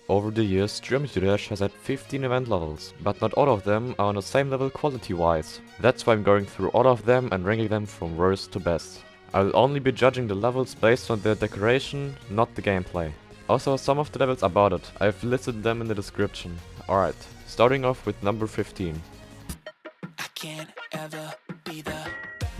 Over the years, Geometry Dash has had 15 event levels, but not all of them are on the same level quality-wise. That's why I'm going through all of them and ranking them from worst to best. I will only be judging the levels based on their decoration, not the gameplay. Also, some of the levels are botted. I've listed them in the description. Alright, starting off with number 15. I can't ever be the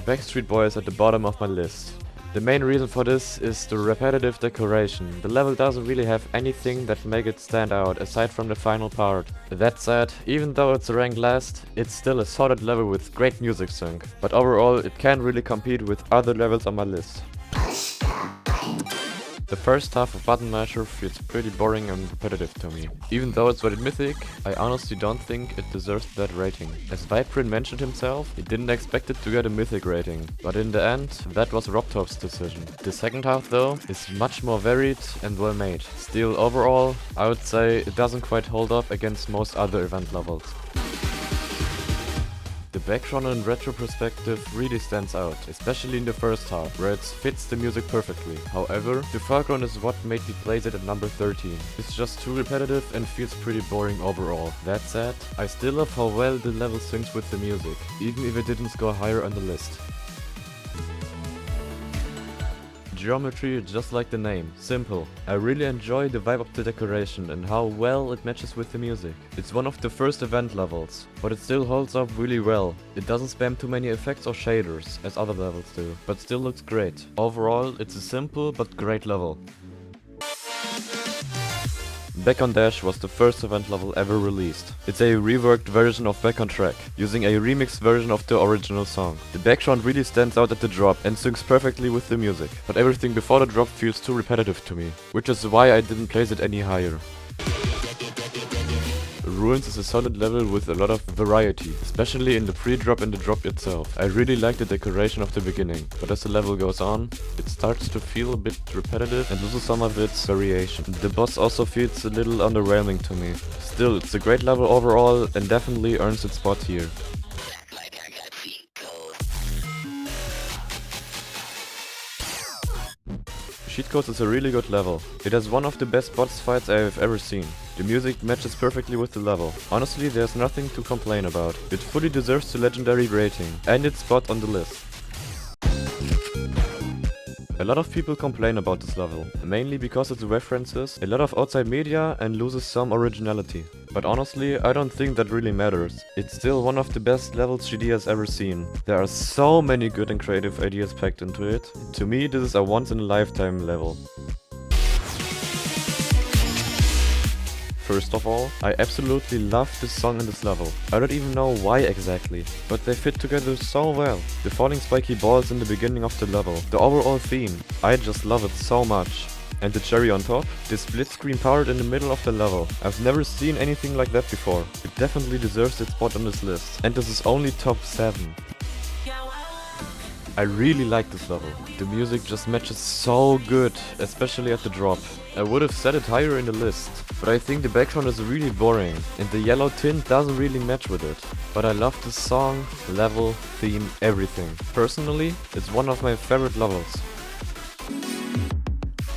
Backstreet Boy is at the bottom of my list. The main reason for this is the repetitive decoration. The level doesn't really have anything that make it stand out aside from the final part. That said, even though it's ranked last, it's still a solid level with great music sync. But overall, it can't really compete with other levels on my list. The first half of Button Masher feels pretty boring and repetitive to me. Even though it's rated mythic, I honestly don't think it deserves that rating. As Viprint mentioned himself, he didn't expect it to get a mythic rating, but in the end, that was Robtop's decision. The second half though, is much more varied and well made. Still, overall, I would say it doesn't quite hold up against most other event levels. The background and retro perspective really stands out, especially in the first half, where it fits the music perfectly. However, the foreground is what made me place it at number 13. It's just too repetitive and feels pretty boring overall. That said, I still love how well the level syncs with the music, even if it didn't score higher on the list. Geometry, just like the name, simple. I really enjoy the vibe of the decoration and how well it matches with the music. It's one of the first event levels, but it still holds up really well. It doesn't spam too many effects or shaders, as other levels do, but still looks great. Overall, it's a simple but great level. Beckondash was the first event level ever released. It's a reworked version of Back on Track, using a remixed version of the original song. The background really stands out at the drop and syncs perfectly with the music, but everything before the drop feels too repetitive to me, which is why I didn't place it any higher. Ruins is a solid level with a lot of variety, especially in the pre-drop and the drop itself. I really like the decoration of the beginning, but as the level goes on, it starts to feel a bit repetitive and loses some of its variation. The boss also feels a little underwhelming to me. Still, it's a great level overall and definitely earns its spot here. Cheat Codes is a really good level. It has one of the best boss fights I have ever seen. The music matches perfectly with the level. Honestly, there's nothing to complain about. It fully deserves the legendary rating and its spot on the list. A lot of people complain about this level, mainly because it references a lot of outside media and loses some originality. But honestly, I don't think that really matters. It's still one of the best levels GD has ever seen. There are so many good and creative ideas packed into it. To me, this is a once-in-a-lifetime level. First of all, I absolutely love this song and this level. I don't even know why exactly, but they fit together so well. The falling spiky balls in the beginning of the level, the overall theme, I just love it so much. And the cherry on top, the split screen part in the middle of the level. I've never seen anything like that before. It definitely deserves its spot on this list. And this is only top 7. I really like this level. The music just matches so good, especially at the drop. I would have set it higher in the list, but I think the background is really boring and the yellow tint doesn't really match with it. But I love the song, level, theme, everything. Personally, it's one of my favorite levels.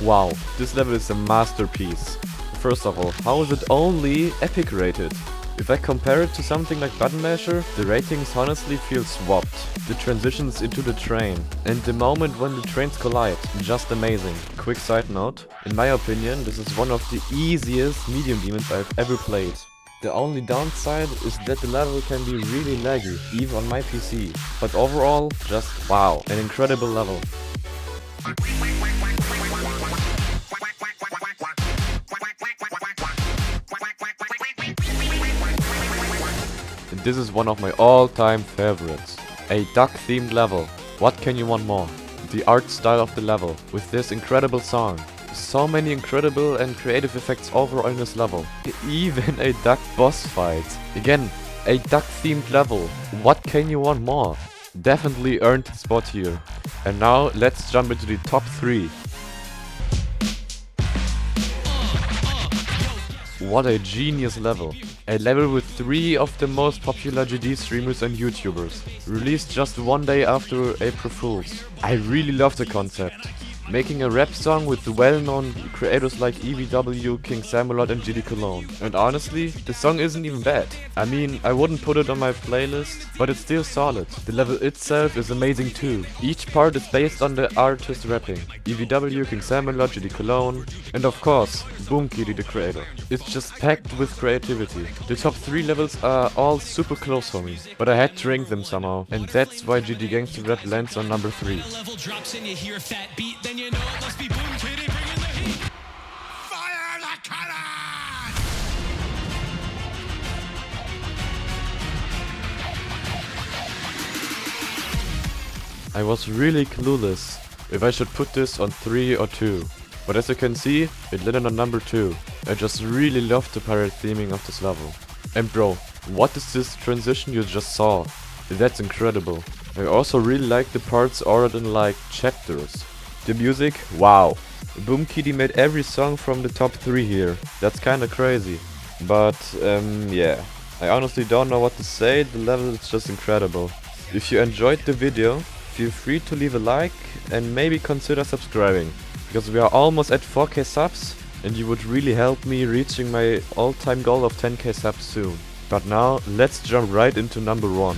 Wow, this level is a masterpiece. First of all, how is it only epic rated? If I compare it to something like Button Masher, the ratings honestly feel swapped. The transitions into the train, and the moment when the trains collide, just amazing. Quick side note, in my opinion, this is one of the easiest medium demons I've ever played. The only downside is that the level can be really laggy, even on my PC. But overall, just wow, an incredible level. This is one of my all-time favorites. A duck-themed level. What can you want more? The art style of the level, with this incredible song. So many incredible and creative effects overall in this level. Even a duck boss fight. Again, a duck-themed level. What can you want more? Definitely earned its spot here. And now let's jump into the top 3. What a genius level. A level with 3 of the most popular GD streamers and YouTubers. Released just one day after April Fools. I really love the concept. making a rap song with the well-known creators like EVW, King Samuelot and GD Cologne. And honestly, the song isn't even bad. I mean, I wouldn't put it on my playlist, but it's still solid. The level itself is amazing too. Each part is based on the artist rapping. EVW, King Samuelot, GD Cologne, and of course, Boomkitty the creator. It's just packed with creativity. The top 3 levels are all super close for me, but I had to rank them somehow, and that's why GD Gangsta Rap lands on number 3. Level drops and you hear a fat beat, then you know it must be Boomkitty bringing the heat. Fire the cannon! I was really clueless if I should put this on 3 or 2. But as you can see, it landed on number 2. I just really love the pirate theming of this level. And bro, what is this transition you just saw? That's incredible. I also really like the parts ordered in like chapters. The music, wow. Boomkitty made every song from the top 3 here. That's kinda crazy. But yeah, I honestly don't know what to say, the level is just incredible. If you enjoyed the video, feel free to leave a like and maybe consider subscribing. Because we are almost at 4k subs and you would really help me reaching my all-time goal of 10k subs soon. But now, let's jump right into number 1.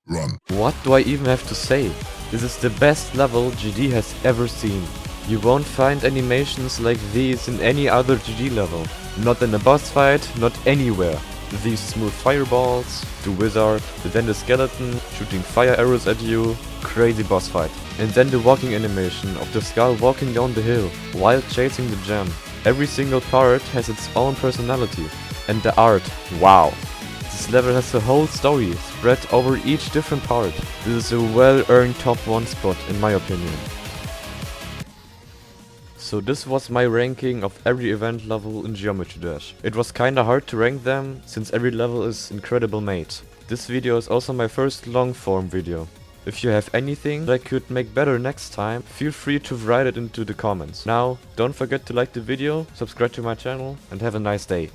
Run. What do I even have to say? This is the best level GD has ever seen. You won't find animations like these in any other GD level. Not in a boss fight, not anywhere. These smooth fireballs, the wizard, then the skeleton shooting fire arrows at you, crazy boss fight. And then the walking animation of the skull walking down the hill while chasing the gem. Every single part has its own personality. And the art, wow. This level has a whole story spread over each different part. This is a well-earned top 1 spot in my opinion. So this was my ranking of every event level in Geometry Dash. It was kinda hard to rank them, since every level is incredible made. This video is also my first long form video. If you have anything that I could make better next time, feel free to write it into the comments. Now, don't forget to like the video, subscribe to my channel, and have a nice day.